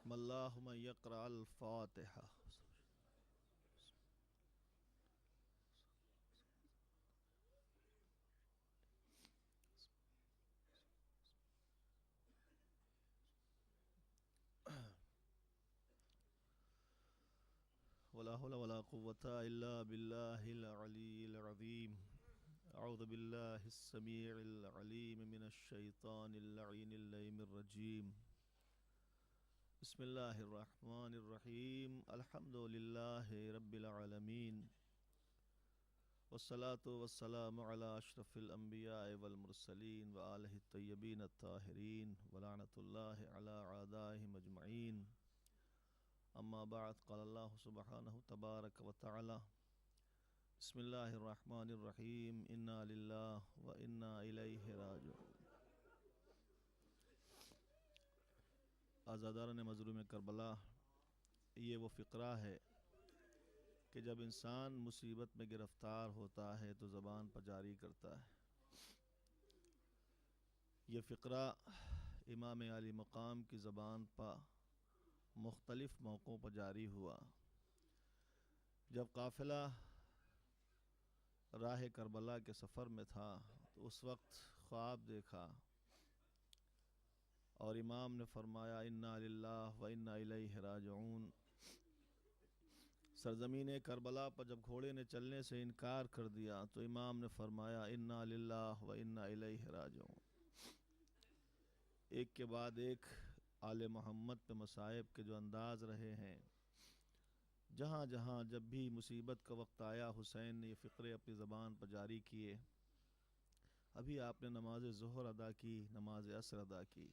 اللهم يقرأ الفاتحة. ولا حول ولا قوة إلا بالله العلي العظيم. أعوذ بالله السميع العليم من الشيطان اللعين اللئيم الرجيم. بسم الله الرحمن الرحيم. الحمد لله رب العالمين، والصلاة والسلام على أشرف الأنبياء والمرسلين وآله الطيبين الطاهرين ولعنة الله على أعدائهم أجمعين. أما بعد، قال الله سبحانه تبارك وتعالى: بسم الله الرحمن الرحيم. إنا لله وإنا إليه راجعون. آزاداران مظلوم کربلا، یہ وہ فقرہ ہے کہ جب انسان مصیبت میں گرفتار ہوتا ہے تو زبان پر جاری کرتا ہے۔ یہ فقرہ امام علی مقام کی زبان پر مختلف موقعوں پر جاری ہوا۔ جب قافلہ راہ کربلا کے سفر میں تھا تو اس وقت خواب دیکھا اور امام نے فرمایا: انا للہ و انا الیہ راجعون۔ سرزمین کربلا پر جب گھوڑے نے چلنے سے انکار کر دیا تو امام نے فرمایا: انا للہ و انا الیہ راجعون۔ ایک کے بعد ایک آل محمد پہ مصائب کے جو انداز رہے ہیں، جہاں جہاں جب بھی مصیبت کا وقت آیا، حسین نے یہ فقرے اپنی زبان پر جاری کیے۔ ابھی آپ نے نماز ظہر ادا کی، نماز عصر ادا کی،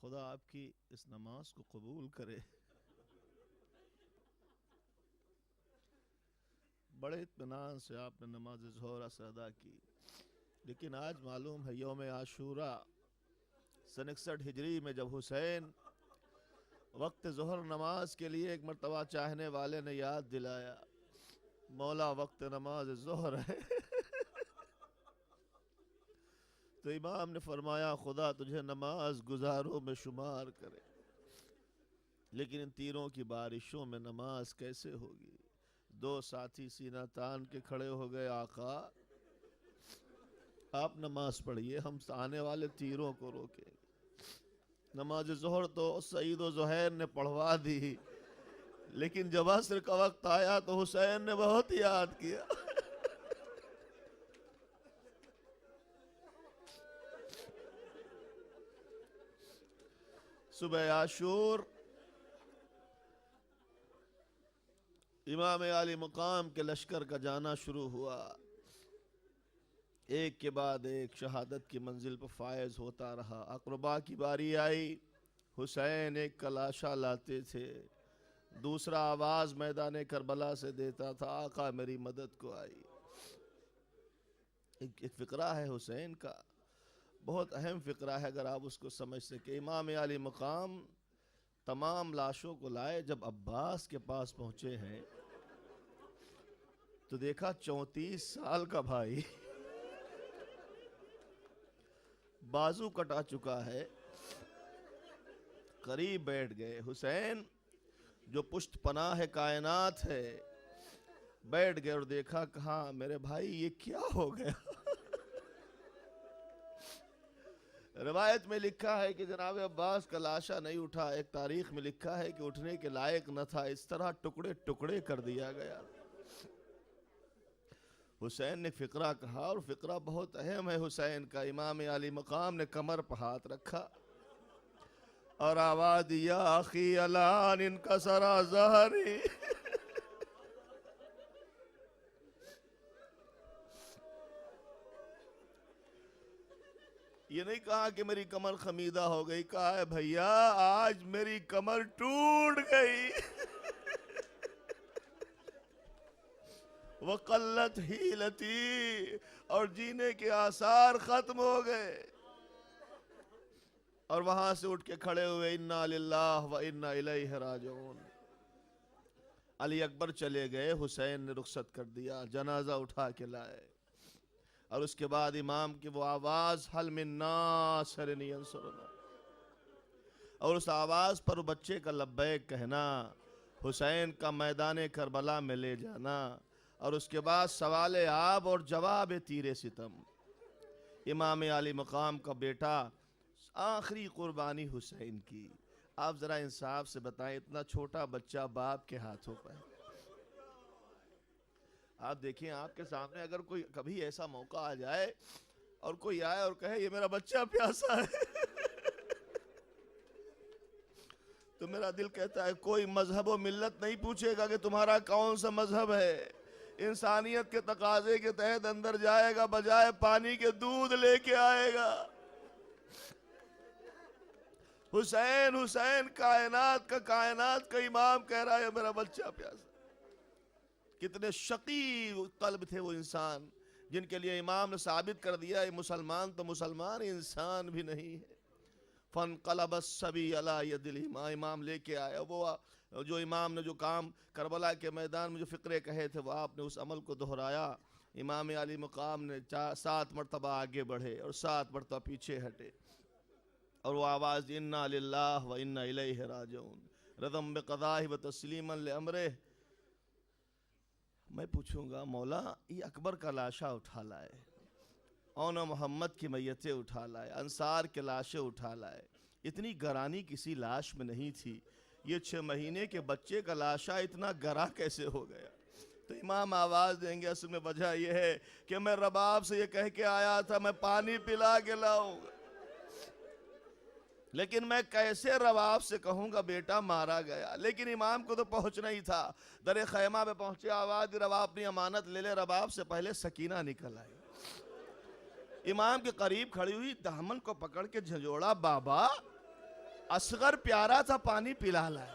خدا آپ کی اس نماز کو قبول کرے۔ بڑے اطمینان سے آپ نے نماز ظہر عصر ادا کی، لیکن آج معلوم ہے یوم عاشوراء سن 61 ہجری میں جب حسین وقت ظہر نماز کے لیے ایک مرتبہ چاہنے والے نے یاد دلایا: مولا وقت نماز ظہر ہے، تو امام نے فرمایا: خدا تجھے نماز گزاروں میں شمار کرے، لیکن ان تیروں کی بارشوں میں نماز کیسے ہوگی؟ دو ساتھی سینہ تان کے کھڑے ہو گئے: آقا آپ نماز پڑھیے، ہم آنے والے تیروں کو روکیں گے۔ نماز ظہر تو سعید و زہیر نے پڑھوا دی، لیکن جب عصر کا وقت آیا تو حسین نے بہت یاد کیا۔ صبح عاشور امام علی مقام کے لشکر کا جانا شروع ہوا۔ ایک کے بعد ایک شہادت کی منزل پر فائز ہوتا رہا۔ اقربا کی باری آئی، حسین ایک کلاشہ لاتے تھے، دوسرا آواز میدان کربلا سے دیتا تھا: آقا میری مدد کو آئی۔ ایک فقرہ ہے حسین کا، بہت اہم فقرہ ہے اگر آپ اس کو سمجھ سکے۔ امام علی مقام تمام لاشوں کو لائے، جب عباس کے پاس پہنچے ہیں تو دیکھا 34 سال کا بھائی بازو کٹا چکا ہے، قریب بیٹھ گئے۔ حسین جو پشت پناہ کائنات ہے بیٹھ گئے اور دیکھا، کہا: میرے بھائی یہ کیا ہو گیا؟ روایت میں لکھا ہے کہ جناب عباس کا لاشا نہیں اٹھا، ایک تاریخ میں لکھا ہے کہ اٹھنے کے لائق نہ تھا، اس طرح ٹکڑے ٹکڑے کر دیا گیا۔ حسین نے فقرہ کہا، اور فقرہ بہت اہم ہے حسین کا۔ امام علی مقام نے کمر پر ہاتھ رکھا اور آواز دی: یا اخی الان انکسر ظہری۔ یہ نہیں کہا کہ میری کمر خمیدہ ہو گئی، کہا ہے بھیا آج میری کمر ٹوٹ گئی۔ وقلت حیلتی، اور جینے کے آثار ختم ہو گئے۔ اور وہاں سے اٹھ کے کھڑے ہوئے: انا للہ و انا الیہ راجعون۔ علی اکبر چلے گئے، حسین نے رخصت کر دیا، جنازہ اٹھا کے لائے، اور اس کے بعد امام کی وہ آواز: حل من ناصر ینصرنا، اور اس آواز پر بچے کا لبیک کہنا، حسین کا میدان کربلا میں لے جانا، اور اس کے بعد سوال آب اور جواب تیر ستم۔ امام علی مقام کا بیٹا، آخری قربانی حسین کی۔ آپ ذرا انصاف سے بتائیں، اتنا چھوٹا بچہ باپ کے ہاتھوں پر۔ آپ دیکھیں آپ کے سامنے اگر کوئی کبھی ایسا موقع آ جائے اور کوئی آئے اور کہے یہ میرا بچہ پیاسا ہے تو میرا دل کہتا ہے کوئی مذہب و ملت نہیں پوچھے گا کہ تمہارا کون سا مذہب ہے، انسانیت کے تقاضے کے تحت اندر جائے گا، بجائے پانی کے دودھ لے کے آئے گا۔ حسین حسین کائنات کا امام کہہ رہا ہے میرا بچہ پیاسا۔ کتنے شقی قلب تھے وہ انسان جن کے لیے امام نے ثابت کر دیا یہ مسلمان تو مسلمان، انسان بھی نہیں ہے۔ فَانْقَلَبَ الصَّبِيُّ عَلَى يَدِ الْإِمَامِ، امام لے کے آیا وہ جو امام نے جو کام کربلا کے میدان میں جو فقرے کہے تھے وہ آپ نے اس عمل کو دہرایا۔ امام علی مقام نے 7 مرتبہ آگے بڑھے اور 7 مرتبہ پیچھے ہٹے، اور وہ آواز اِنَّا لِلَّهِ وَإِنَّا إِلَيْهِ رَاجِعُونَ رَضًا بِقَضَائِهِ وَتَسْلِيمًا لِأَمْرِهِ۔ میں پوچھوں گا مولا یہ اکبر کا لاشا اٹھا لائے، اون محمد کی میتیں اٹھا لائے، انصار کے لاشیں اٹھا لائے، اتنی گرانی کسی لاش میں نہیں تھی، یہ 6 مہینے کے بچے کا لاشا اتنا گرا کیسے ہو گیا؟ تو امام آواز دیں گے اصل میں وجہ یہ ہے کہ میں رباب سے یہ کہہ کے آیا تھا میں پانی پلا کے لاؤں گا، لیکن میں کیسے رباب سے کہوں گا بیٹا مارا گیا؟ لیکن امام کو تو پہنچنا ہی تھا۔ در خیمہ میں پہنچے، آواز دی رباب اپنی امانت لے لے، رباب سے پہلے سکینہ نکل آئی، امام کے قریب کھڑی ہوئی، دامن کو پکڑ کے جھنجھوڑا، بابا اصغر پیارا تھا پانی پلا لائے۔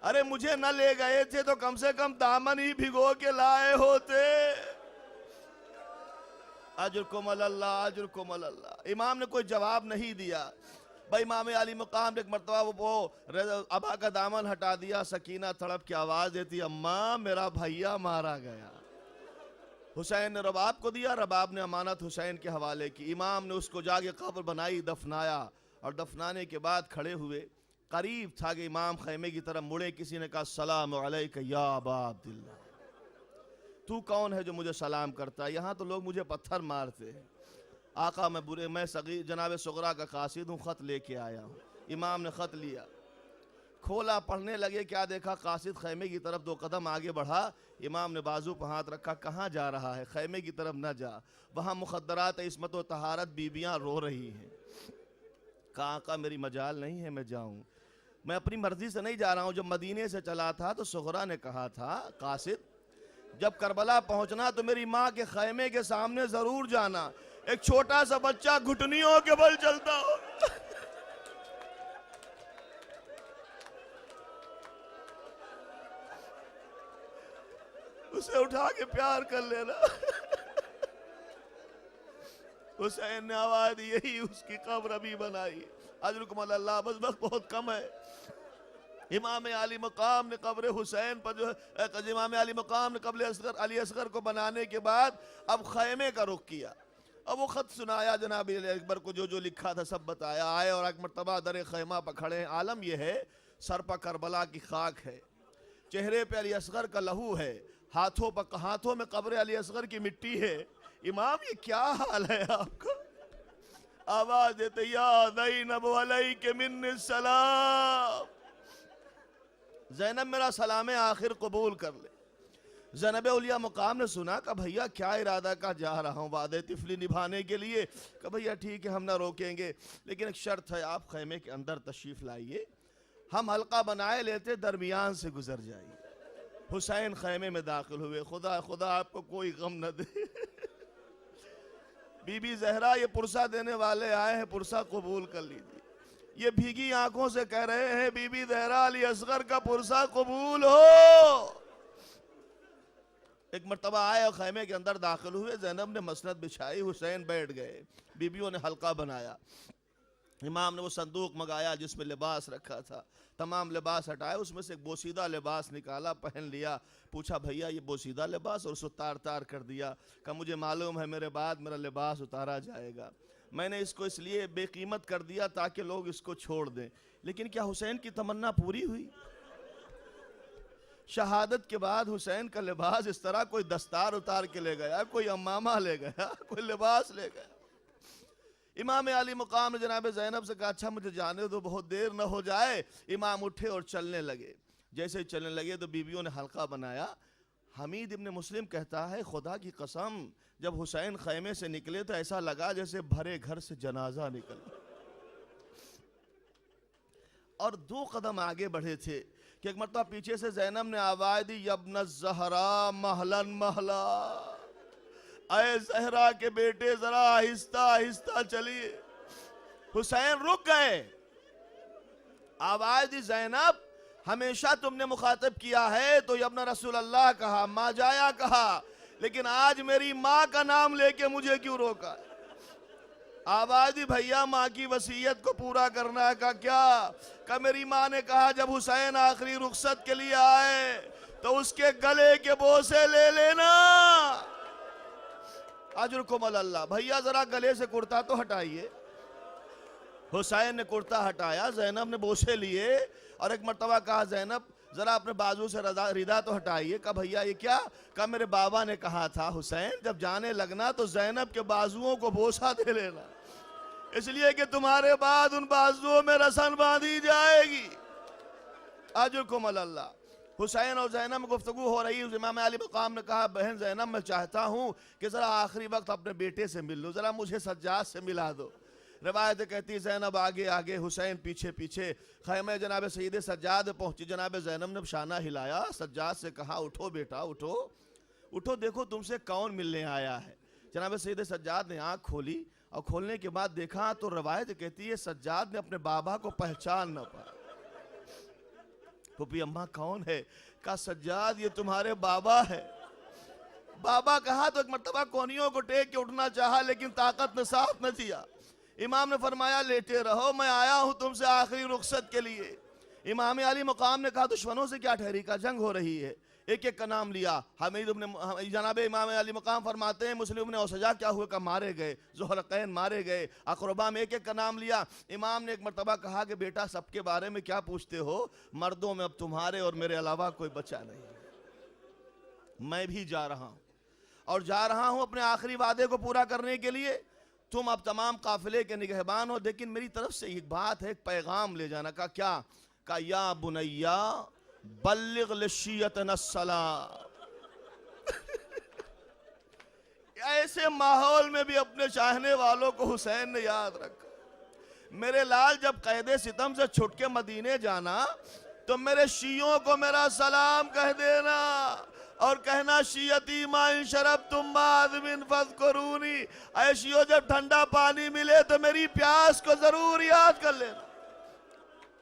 ارے مجھے نہ لے گئے تھے تو کم سے کم دامن ہی بھگو کے لائے ہوتے۔ اجرکم اللہ اجرکم اللہ۔ امام نے کوئی جواب نہیں دیا۔ بھائی امام علی مقام نے ایک مرتبہ وہ ابا کا دامن ہٹا دیا، سکینہ تڑپ کی آواز دیتی اماں میرا بھائیا مارا گیا۔ حسین نے رباب کو دیا، رباب نے امانت حسین کے حوالے کی، امام نے اس کو جا کے قبر بنائی، دفنایا، اور دفنانے کے بعد کھڑے ہوئے، قریب تھا کہ امام خیمے کی طرف مڑے، کسی نے کہا السلام علیکہ یا ابا عبداللہ، تو کون ہے جو مجھے سلام کرتا ہے؟ یہاں تو لوگ مجھے پتھر مارتے ہیں۔ آقا میں جناب صغرا کا قاصد ہوں، خط لے کے آیا ہوں۔ امام نے خط لیا، کھولا، پڑھنے لگے، کیا دیکھا؟ قاصد خیمے کی طرف 2 قدم آگے بڑھا، امام نے بازو پہ ہاتھ رکھا، کہاں جا رہا ہے؟ خیمے کی طرف نہ جا، وہاں مخدرات عصمت و طہارت بیویاں رو رہی ہیں۔ کہا آقا میری مجال نہیں ہے میں جاؤں، میں اپنی مرضی سے نہیں جا رہا ہوں۔ جب مدینے سے چلا تھا تو صغرا نے کہا تھا قاصد جب کربلا پہنچنا تو میری ماں کے خیمے کے سامنے ضرور جانا، ایک چھوٹا سا بچہ گھٹنیوں کے بل چلتا ہو اسے اٹھا کے پیار کر لینا۔ حسین نے آواز دی، یہی اس کی قبر ابھی بنائی۔ اجرکم اللہ، بس وقت بہت کم ہے۔ امام علی مقام نے قبر حسین پر امام علی مقام نے قبر علی اصغر کو بنانے کے بعد اب خیمے کا رخ کیا، اب وہ خط سنایا جناب علی اکبر کو، جو لکھا تھا سب بتایا، آئے اور ایک مرتبہ در خیمہ پر کھڑے ہیں۔ عالم یہ ہے سر پر کربلا کی خاک ہے، چہرے پہ علی اصغر کا لہو ہے، ہاتھوں میں قبر علی اصغر کی مٹی ہے۔ امام یہ کیا حال ہے آپ کا؟ آواز دیتے یا زینب علیک من السلام، زینب میرا سلام آخر قبول کر لے۔ زینب اولیاء مقام نے سنا کہ بھیا کیا ارادہ کا جا رہا ہوں وعدہ طفلی نبھانے کے لیے، کہ بھیا ٹھیک ہے ہم نہ روکیں گے، لیکن ایک شرط ہے آپ خیمے کے اندر تشریف لائیے، ہم حلقہ بنائے لیتے درمیان سے گزر جائیے۔ حسین خیمے میں داخل ہوئے، خدا آپ کو کوئی غم نہ دے۔ بی بی زہرا یہ پرسہ دینے والے آئے ہیں، پرسہ قبول کر لیجیے۔ یہ بھیگی آنکھوں سے کہہ رہے ہیں بی بی زہرا علی اصغر کا پرسہ قبول ہو۔ ایک مرتبہ آئے اور خیمے کے اندر داخل ہوئے، زینب نے مسند بچھائی، حسین بیٹھ گئے، بیویوں نے حلقہ بنایا، امام نے وہ صندوق منگایا جس میں لباس رکھا تھا، تمام لباس ہٹائے، اس میں سے ایک بوسیدہ لباس نکالا، پہن لیا، پوچھا بھیا یہ بوسیدہ لباس، اور اس کو تار تار کر دیا، کہ مجھے معلوم ہے میرے بعد میرا لباس اتارا جائے گا۔ میں نے اس کو اس لیے بے قیمت کر دیا تاکہ لوگ اس کو چھوڑ دیں. لیکن کیا حسین کی تمنا پوری ہوئی؟ شہادت کے بعد حسین کا لباس اس طرح کوئی دستار اتار کے لے گیا, کوئی امامہ لے گیا, کوئی لباس لے گیا. امام علی مقام نے جناب زینب سے کہا اچھا مجھے جانے دو, بہت دیر نہ ہو جائے. امام اٹھے اور چلنے لگے. جیسے چلنے لگے تو بیویوں نے حلقہ بنایا. حمید ابن مسلم کہتا ہے خدا کی قسم جب حسین خیمے سے نکلے تو ایسا لگا جیسے بھرے گھر سے جنازہ نکلا, اور 2 قدم آگے بڑھے تھے کہ ایک مرتبہ پیچھے سے زینب نے آواز دی یبن الزہرا مہلن مہلا, اے زہرا کے بیٹے ذرا آہستہ آہستہ چلیے. حسین رک گئے. آواز دی زینب ہمیشہ تم نے مخاطب کیا ہے تو یبن رسول اللہ کہا, ماں جایا کہا, لیکن آج میری ماں کا نام لے کے مجھے کیوں روکا؟ آواز دی بھیا ماں کی وصیت کو پورا کرنا کا کیا؟ کہ میری ماں نے کہا جب حسین آخری رخصت کے لیے آئے تو اس کے گلے کے بوسے لے لینا. اجرکم اللہ. بھیا ذرا گلے سے کرتا تو ہٹائیے. حسین نے کرتا ہٹایا, زینب نے بوسے لیے اور ایک مرتبہ کہا زینب ذرا اپنے بازو سے ردا تو ہٹائیے. کہا بھیا یہ کیا؟ کہا میرے بابا نے کہا تھا حسین جب جانے لگنا تو زینب کے بازوؤں کو بوسہ دے لینا, اس لیے کہ تمہارے بعد ان بازوؤں میں رسن باندھی جائے گی. اجرکم اللہ. حسین اور زینب میں گفتگو ہو رہی. امام علی مقام نے کہا بہن زینب میں چاہتا ہوں کہ ذرا آخری وقت اپنے بیٹے سے مل لو, ذرا مجھے سجاد سے ملا دو. روایت کہتی زینب آگے آگے حسین پیچھے پیچھے. خیمہ جناب سید سجاد پہنچی. جناب زینب نے شانہ ہلایا, سجاد سے کہا اٹھو بیٹا اٹھو اٹھو, دیکھو تم سے کون ملنے آیا ہے. جناب سید سجاد نے آنکھ کھولی اور کھولنے کے بعد دیکھا تو روایت کہتی ہے سجاد نے اپنے بابا کو پہچان نہ پایا. پھوپھی اماں کون ہے؟ کہا سجاد یہ تمہارے بابا ہے. بابا کہا تو ایک مرتبہ کونیوں کو ٹیک کے اٹھنا چاہا لیکن طاقت نے ساتھ نہ دیا. امام نے فرمایا لیٹے رہو, میں آیا ہوں تم سے آخری رخصت کے لیے. امام علی مقام نے کہا دشمنوں سے کیا ٹھہری؟ کا جنگ ہو رہی ہے. ایک ایک کا نام لیا. جناب امام علی مقام فرماتے ہیں مسلم ابن اوسجا کیا ہوئے کا مارے گئے, زہرقین مارے گئے, اقربا میں ایک ایک کا نام لیا. امام نے ایک مرتبہ کہا کہ بیٹا سب کے بارے میں کیا پوچھتے ہو, مردوں میں اب تمہارے اور میرے علاوہ کوئی بچا نہیں. میں بھی جا رہا ہوں اور جا رہا ہوں اپنے آخری وعدے کو پورا کرنے کے لیے. تم اب تمام قافلے کے نگہبان ہو, لیکن میری طرف سے ایک بات ہے, ایک پیغام لے جانا. کا کیا؟ کا یا بنیا بلغ لشیتنا السلام. ایسے ماحول میں بھی اپنے چاہنے والوں کو حسین نے یاد رکھا. میرے لال جب قید ستم سے چھٹ کے مدینے جانا تو میرے شیعوں کو میرا سلام کہہ دینا اور کہنا شیعتی ما ان شربتم بعد من فذکرونی. اے شیعوں جب ٹھنڈا پانی ملے تو میری پیاس کو ضرور یاد کر لینا.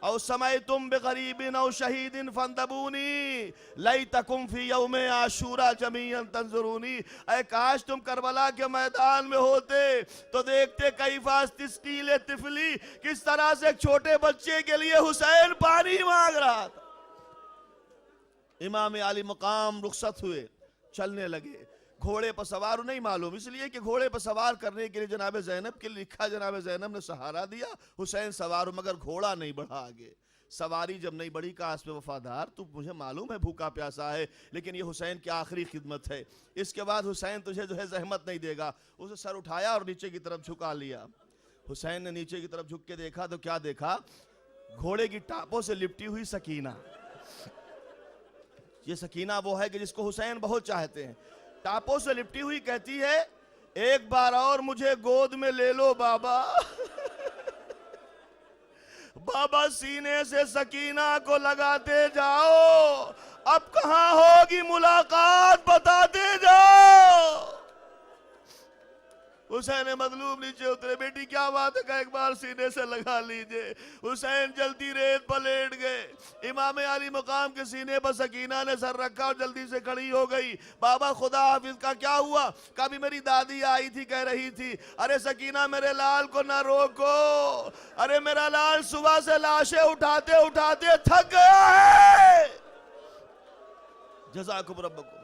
او سمیتم بغریب او شہید فاندبونی لیتکم فی یوم عاشورا جمیعا تنظرونی. اے کاش تم کربلا کے میدان میں ہوتے تو دیکھتے کیفاس تسقیل طفلی, کس طرح سے ایک چھوٹے بچے کے لیے حسین پانی مانگ رہا تھا. امام علی مقام رخصت ہوئے, چلنے لگے. گھوڑے پر سوار نہیں معلوم, اس لیے کہ گھوڑے پر سوار کرنے کے لیے جناب زینب کے لکھا, جناب زینب نے سہارا دیا, حسین سوار مگر گھوڑا نہیں بڑھا آگے. سواری جب نہیں بڑھی کہا اس پہ وفادار تو مجھے معلوم ہے بھوکا پیاسا ہے, لیکن یہ حسین کی آخری خدمت ہے. اس کے بعد حسین تجھے جو ہے زحمت نہیں دے گا. اسے سر اٹھایا اور نیچے کی طرف جھکا لیا. حسین نے نیچے کی طرف جھک کے دیکھا تو کیا دیکھا؟ گھوڑے کی ٹاپوں سے لپٹی ہوئی سکینہ. یہ سکینہ وہ ہے کہ جس کو حسین بہت چاہتے ہیں. ٹاپوں سے لپٹی ہوئی کہتی ہے ایک بار اور مجھے گود میں لے لو بابا. بابا سینے سے سکینہ کو لگاتے جاؤ, اب کہاں ہوگی ملاقات بتاتے جاؤ. حسین مظلوم نیچے اترے. بیٹی کیا بات ہے؟ کہ ایک بار سینے سے لگا لیجئے. حسین جلدی ریت پر لیٹ گئے. امام علی مقام کے سینے پر سکینہ نے سر رکھا اور جلدی سے کھڑی ہو گئی. بابا خدا حافظ. کا کیا ہوا؟ کبھی میری دادی آئی تھی کہہ رہی تھی ارے سکینہ میرے لال کو نہ روکو, ارے میرا لال صبح سے لاشیں اٹھاتے اٹھاتے تھک گیا ہے. جزاکم ربکم.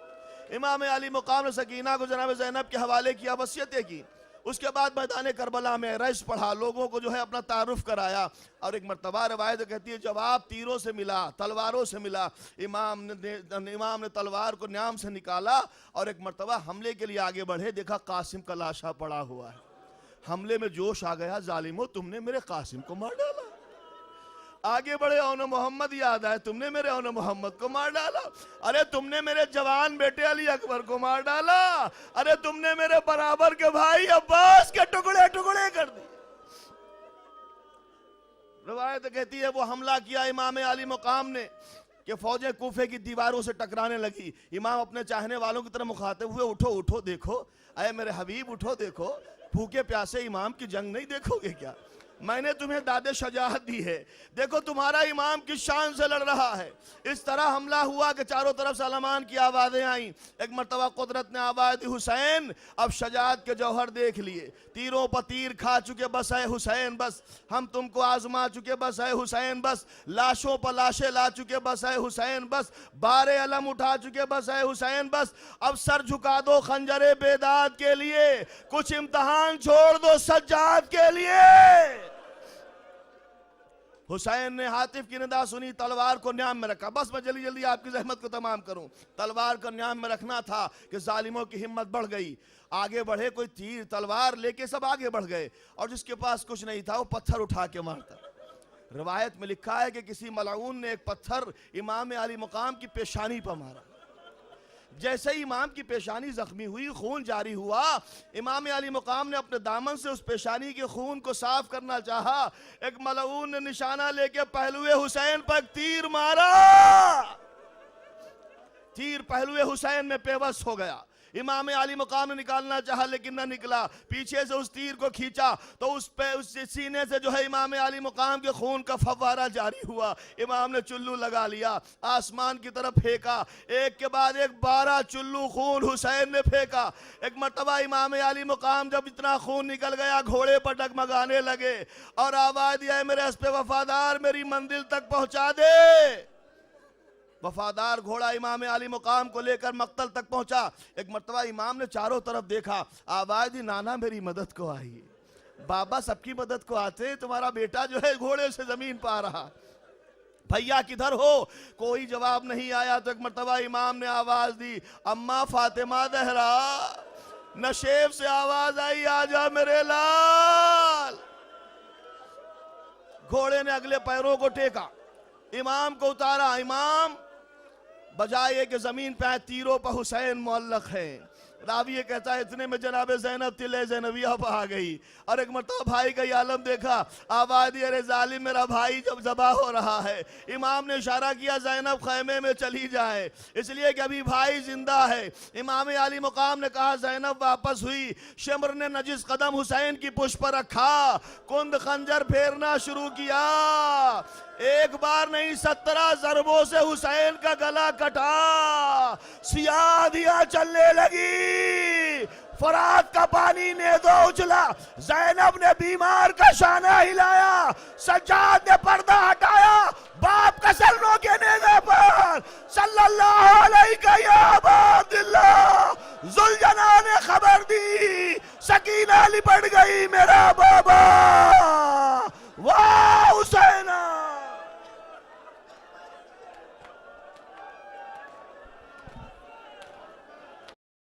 امام علی مقام نے سکینہ کو جناب زینب کے حوالے کیا, وصیتیں کی. اس کے بعد میدان کربلا میں رئیس پڑھا، لوگوں کو جو ہے اپنا تعارف کرایا، اور ایک مرتبہ روایت کہتی ہے جب آپ تیروں سے ملا، تلواروں سے ملا، امام نے تلوار کو نیام سے نکالا اور ایک مرتبہ حملے کے لیے آگے بڑھے، دیکھا قاسم کا لاشا پڑا ہوا ہے۔ حملے میں جوش آ گیا، ظالمو تم نے میرے قاسم کو مار ڈالا۔ آگے بڑھے، اون محمد یاد آئے، تم نے میرے اون محمد کو مار ڈالا۔ ارے تم نے میرے جوان بیٹے علی اکبر کو مار ڈالا۔ ارے تم نے میرے برابر کے بھائی عباس کے ٹکڑے ٹکڑے کر دی۔ روایت کہتی ہے وہ حملہ کیا امام علی مقام نے کہ فوجیں کوفے کی دیواروں سے ٹکرانے لگی۔ امام اپنے چاہنے والوں کی طرح مخاطب ہوئے، اٹھو اٹھو دیکھو، اے میرے حبیب اٹھو دیکھو، بھوکے پیاسے امام کی جنگ نہیں دیکھو گے کیا؟ میں نے تمہیں داد شجاعت دی ہے، دیکھو تمہارا امام کس شان سے لڑ رہا ہے۔ اس طرح حملہ ہوا کہ چاروں طرف سے علمان کی آوازیں آئیں۔ ایک مرتبہ قدرت نے آواز دی، حسین اب شجاعت کے جوہر دیکھ لیے، تیروں پر تیر کھا چکے بس اے حسین بس، ہم تم کو آزما چکے بس اے حسین بس، لاشوں پر لاشیں لا چکے بس اے حسین بس، بارے علم اٹھا چکے بس اے حسین بس، اب سر جھکا دو خنجر بیداد کے لیے، کچھ امتحان چھوڑ دو سجاد کے لیے۔ حسین نے حاطف کی ندا سنی، تلوار کو نیام میں رکھا۔ بس میں جلدی جلدی آپ کی زحمت کو تمام کروں، تلوار کو نیام میں رکھنا تھا کہ ظالموں کی ہمت بڑھ گئی، آگے بڑھے، کوئی تیر تلوار لے کے سب آگے بڑھ گئے، اور جس کے پاس کچھ نہیں تھا وہ پتھر اٹھا کے مارتا۔ روایت میں لکھا ہے کہ کسی ملعون نے ایک پتھر امام علی مقام کی پیشانی پر مارا، جیسے ہی امام کی پیشانی زخمی ہوئی، خون جاری ہوا، امام علی مقام نے اپنے دامن سے اس پیشانی کے خون کو صاف کرنا چاہا، ایک ملعون نے نشانہ لے کے پہلوے حسین پر تیر مارا، تیر پہلوے حسین میں پیوست ہو گیا۔ امام علی مقام نے نکالنا چاہا لیکن نہ نکلا، پیچھے سے اس تیر کو کھینچا تو اس سینے سے جو ہے امام علی مقام کے خون کا فوارہ جاری ہوا۔ امام نے چلو لگا لیا، آسمان کی طرف پھینکا، ایک کے بعد ایک 12 چلو خون حسین نے پھینکا۔ ایک مرتبہ امام علی مقام جب اتنا خون نکل گیا، گھوڑے پر ڈگمگانے لگے اور آواز دیا، اے میرے اسپِ وفادار میری منزل تک پہنچا دے۔ وفادار گھوڑا امام علی مقام کو لے کر مقتل تک پہنچا۔ ایک مرتبہ امام نے چاروں طرف دیکھا، آواز دی، نانا میری مدد کو آئیے۔ بابا سب کی مدد کو آتے، تمہارا بیٹا جو ہے گھوڑے سے زمین پا رہا، بھیا کدھر ہو؟ کوئی جواب نہیں آیا۔ تو ایک مرتبہ امام نے آواز دی، اماں فاطمہ زہرا۔ نشیب سے آواز آئی، آجا میرے لال۔ گھوڑے نے اگلے پیروں کو ٹیکا، امام کو اتارا۔ امام بجائے کہ زمین پہ تیروں پر حسین معلق ہے، راوی یہ کہتا ہے اتنے میں جناب زینب تلے زینبیہ پہ آ گئی، اور ایک مرتبہ بھائی کا یہ عالم دیکھا، آواز دی، ارے ظالم میرا بھائی جب ذبح ہو رہا ہے۔ امام نے اشارہ کیا زینب خیمے میں چلی جائے، اس لیے کہ ابھی بھائی زندہ ہے۔ امام علی مقام نے کہا، زینب واپس ہوئی، شمر نے نجس قدم حسین کی پشت پر رکھا، کند خنجر پھیرنا شروع کیا، ایک بار نہیں 17 ضربوں سے حسین کا گلا کٹا، سیاہ دیا چلنے لگی، فرات کا پانی نیزو اچھلا، زینب نے بیمار کا شانہ ہلایا، سجاد نے پردہ ہٹایا، باپ کا سرنوں کے نیزے پر صلی اللہ علیہ یا ابا عبداللہ، ذوالجلال نے خبر دی، سکینہ لپٹ گئی میرا بابا۔